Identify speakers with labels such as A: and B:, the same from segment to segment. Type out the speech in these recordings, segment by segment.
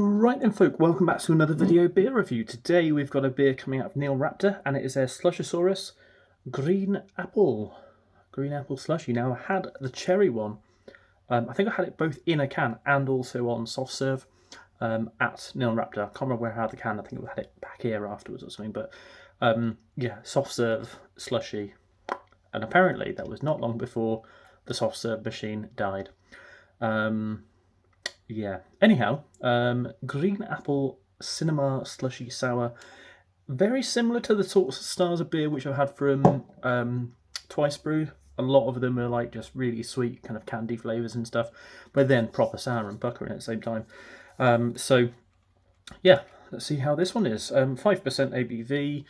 A: Right then folk, welcome back to another video beer review. Today we've got a beer coming out of Neil Raptor and it is a Slusha-saurus green apple slushy. Now I had the cherry one, I think I had it both in a can and also on soft serve at Neil Raptor. I can't remember where I had the can, I think we had it back here afterwards or something, but yeah, soft serve slushy. And apparently that was not long before the soft serve machine died. Yeah. Anyhow, green apple cinema slushy sour, very similar to the sorts of styles of beer which I've had from Twice Brew. A lot of them are like just really sweet kind of candy flavours and stuff, but then proper sour and puckering at the same time. So yeah, let's see how this one is. 5% ABV.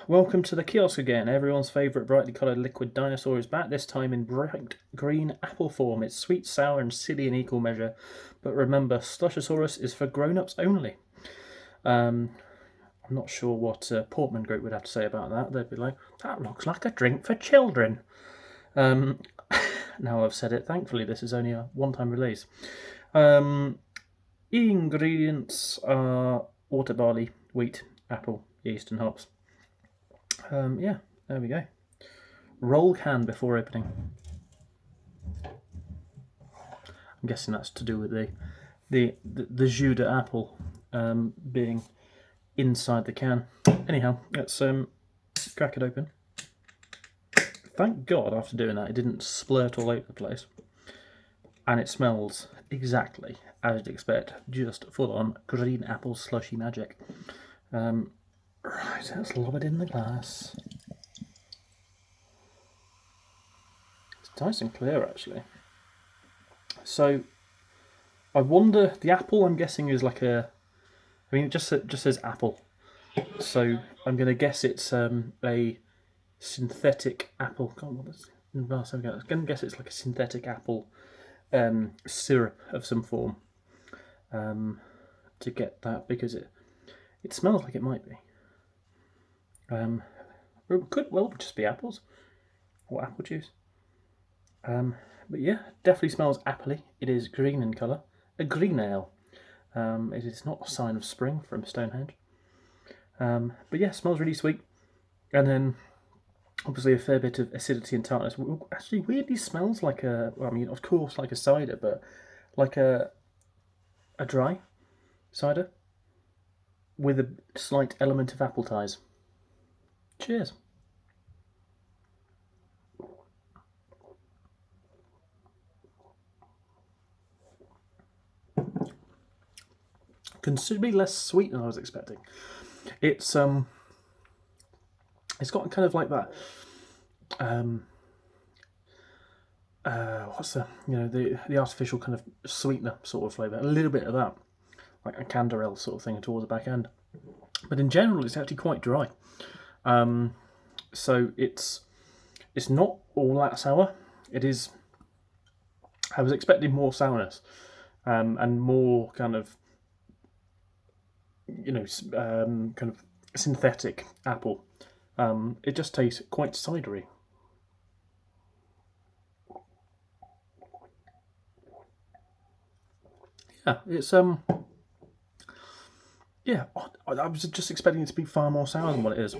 A: Welcome to the kiosk again. Everyone's favourite brightly coloured liquid dinosaur is back, this time in bright green apple form. It's sweet, sour and silly in equal measure. But remember, Slusha-saurus is for grown-ups only. I'm not sure what Portman Group would have to say about that. They'd be like, that looks like a drink for children. Now I've said it, thankfully this is only a one-time release. Ingredients are water, barley, wheat, apple, yeast and hops. Yeah, there we go. Roll can before opening. I'm guessing that's to do with the jus d'apple being inside the can. Anyhow, let's crack it open. Thank God after doing that it didn't splurt all over the place. And it smells exactly as you'd expect, just full on green apple slushy magic. Right, let's lob it in the glass. It's nice and clear actually. So I wonder, the apple I'm guessing is like a, I mean it just says apple. So I'm going to guess it's a synthetic apple. God, what is in the glass? I'm going to guess it's like a synthetic apple syrup of some form to get that, because it smells like it might be. It could well just be apples or apple juice. But yeah, definitely smells appley. It is green in colour, a green ale. It is not a sign of spring from Stonehenge. But yeah, smells really sweet. And then obviously a fair bit of acidity and tartness. Actually weirdly smells like a, well, I mean of course like a cider, but like a dry cider with a slight element of apple ties. Cheers. Considerably less sweet than I was expecting. It's got kind of like that what's the artificial kind of sweetener sort of flavour, a little bit of that, like a canderel sort of thing towards the back end. But in general it's actually quite dry. So it's not all that sour. It is, I was expecting more sourness and more kind of, kind of synthetic apple. It just tastes quite cidery. Yeah, it's yeah, I was just expecting it to be far more sour than what it is.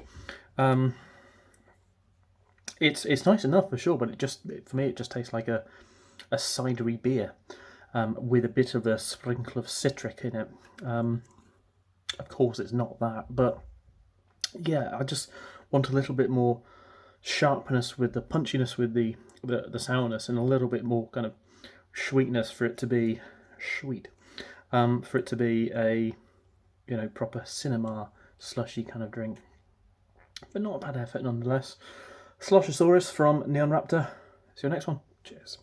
A: It's nice enough for sure, but for me it just tastes like a cidery beer with a bit of a sprinkle of citric in it. Of course it's not that, but yeah, I just want a little bit more sharpness with the punchiness with the sourness, and a little bit more kind of sweetness for it to be sweet. For it to be a proper cinema slushy kind of drink. But not a bad effort nonetheless. Slusha-saurus from Neon Raptor. See you next one. Cheers.